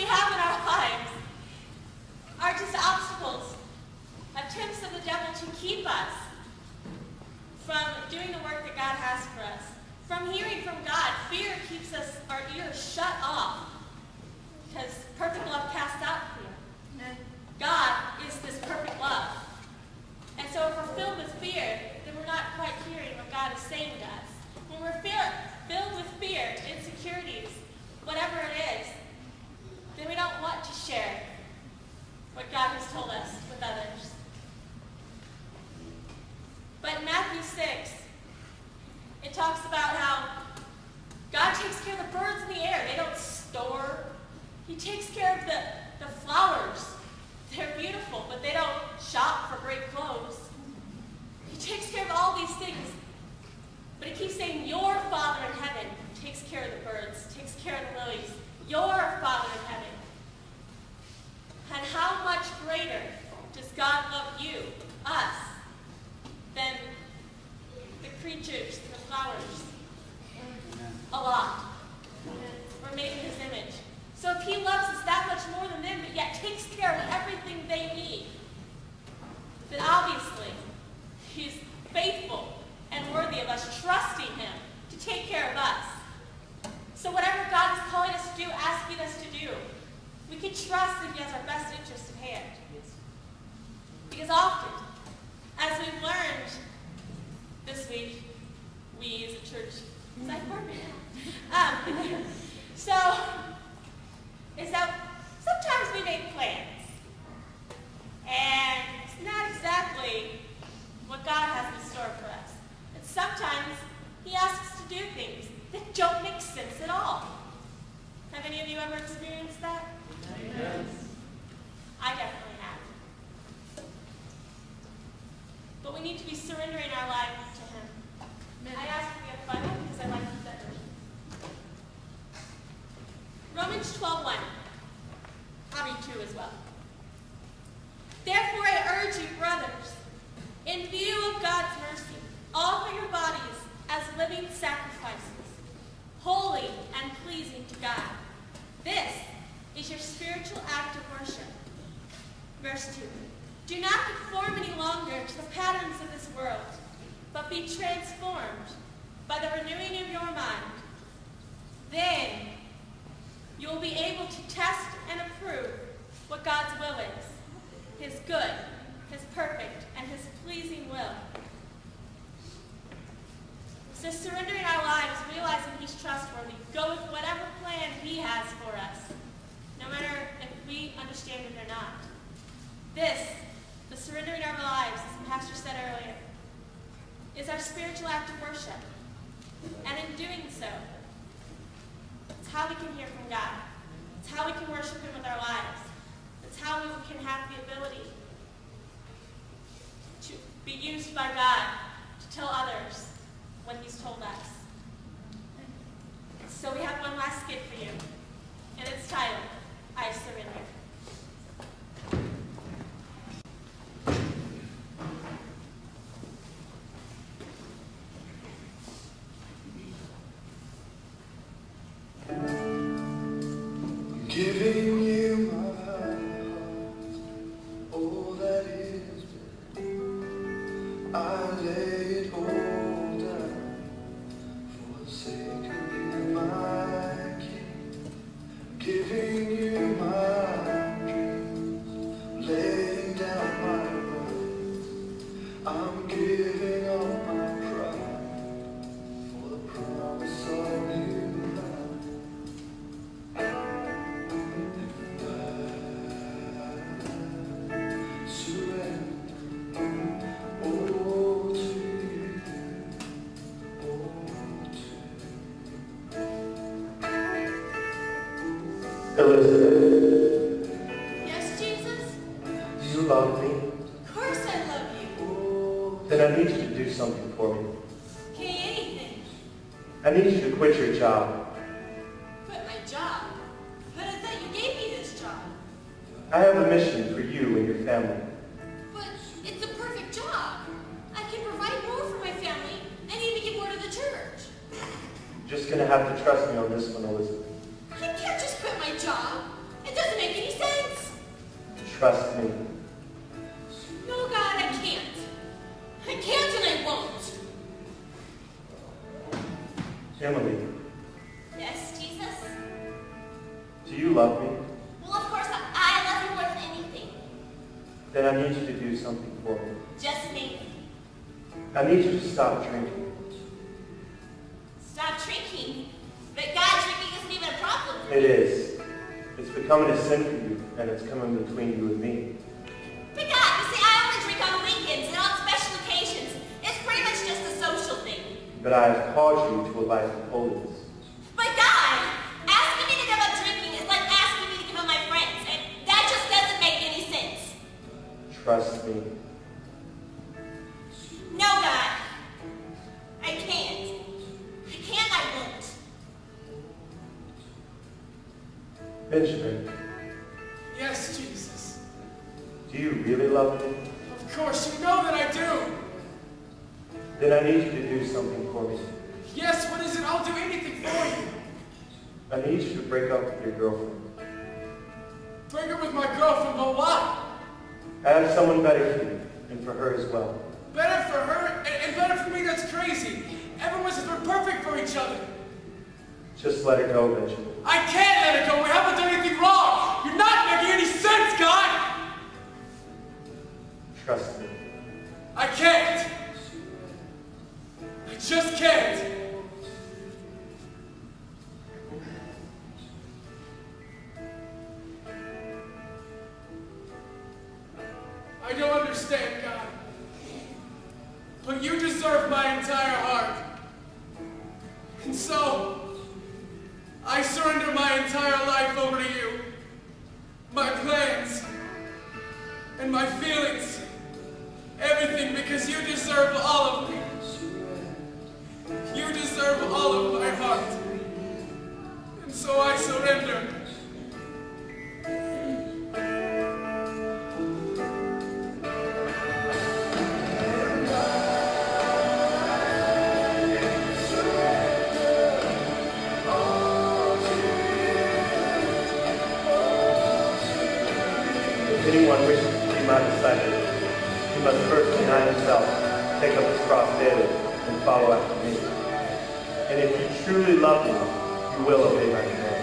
have in our lives are just obstacles, attempts of the devil to keep us from doing the work that God has for us, from hearing from God. Fear keeps our ears shut off, because perfect love casts out fear. And God is this perfect love. And so if we're filled with fear, then we're not quite hearing what God is saying to us. When we're filled with fear, insecurities, whatever it is, then we don't want to share what God has told us with others. But in Matthew 6, it talks about how God takes care of the birds in the air. They don't store. He takes care of the flowers. They're beautiful, but they don't shop for great clothes. He takes care of all these things. But he keeps saying, your Father in heaven takes care of the birds, takes care of the lilies. Your Father in heaven. And how much greater does God love you, us, than the creatures, the flowers? A lot. We're made in his image. So if he loves us that much more than them, but yet takes care of everything they need, then obviously he's faithful and worthy of us trusting him to take care of us. So whatever God is calling us to do, asking us to do, we can trust that he has our best interest at hand. Because often, as we've learned this week, we as a church, is that sometimes we make plans, and it's not exactly what God has in store for us. And sometimes he asks us to do things that don't make sense at all. Have any of you ever experienced that? Yes. I definitely have. But we need to be surrendering our lives to him. I asked for the Bible because I like that version. Romans 12:1. I'll read 2 as well. Therefore I urge you, brothers, in view of God's mercy, offer your bodies as living sacrifices, holy and pleasing to God. This is your spiritual act of worship. Verse 2. Do not conform any longer to the patterns of this world, but be transformed by the renewing of your mind. Then you will be able to test and approve what God's will is, his good, his perfect, and his pleasing will. So surrendering our lives, realizing he's trustworthy, go with whatever plan he has for us, no matter if we understand it or not. This, the surrendering our lives, as the pastor said earlier, is our spiritual act of worship. And in doing so, it's how we can hear from God. It's how we can worship him with our lives. It's how we can have the ability to be used by God to tell others what he's told us. So we have one last skit for you, and it's titled, I Surrender. Giving you my heart, all that is within. I lay it all down for the sake of you, my King. Giving you my dreams, laying down my rights. I'm giving all my pride for the promise of you. Elizabeth, Yes, Jesus? do you love me? Of course I love you. Then I need you to do something for me. Okay, anything. I need you to quit your job. Quit my job? But I thought you gave me this job. I have a mission for you and your family. But it's a perfect job. I can provide more for my family and even get more to the church. You're just going to have to trust me on this one, Elizabeth. I can't just quit my job. It doesn't Trust me. No, God, I can't. I can't and I won't. Emily, Yes, Jesus? do you love me? Well, of course, I love you more than anything. Then I need you to do something for me. Just me. I need you to stop drinking. Stop drinking. But God, drinking isn't even a problem. It is. It's becoming a sin for you, and it's coming between you and me. But God, you see, I only drink on weekends and on special occasions. It's pretty much just a social thing. But I have called you to a life of holiness. But God, asking me to give up drinking is like asking me to give up my friends, and that just doesn't make any sense. Trust me. No, God. I can't. I can't, I won't. Benjamin, Yes, Jesus. do you really love me? Of course, you know that I do. Then I need you to do something for me. Yes, what is it? I'll do anything for you. I need you to break up with your girlfriend. Break up with my girlfriend, but why? I have someone better for you, and for her as well. Better for her and better for me, that's crazy. Everyone says we're perfect for each other. Just let her go, Benjamin. I can't let it go. We haven't done anything wrong. You're not making any sense, God. Trust me. I can't. I just can't. I don't understand, God. But you deserve my entire heart. And so, I surrender my entire life over to you. My plans and my feelings. Everything, because you deserve all of me. You deserve all of my heart. And so I surrender. If anyone wishes to be my disciple, he must first deny himself, take up his cross daily, and follow after me. And if you truly love me, you will obey my command.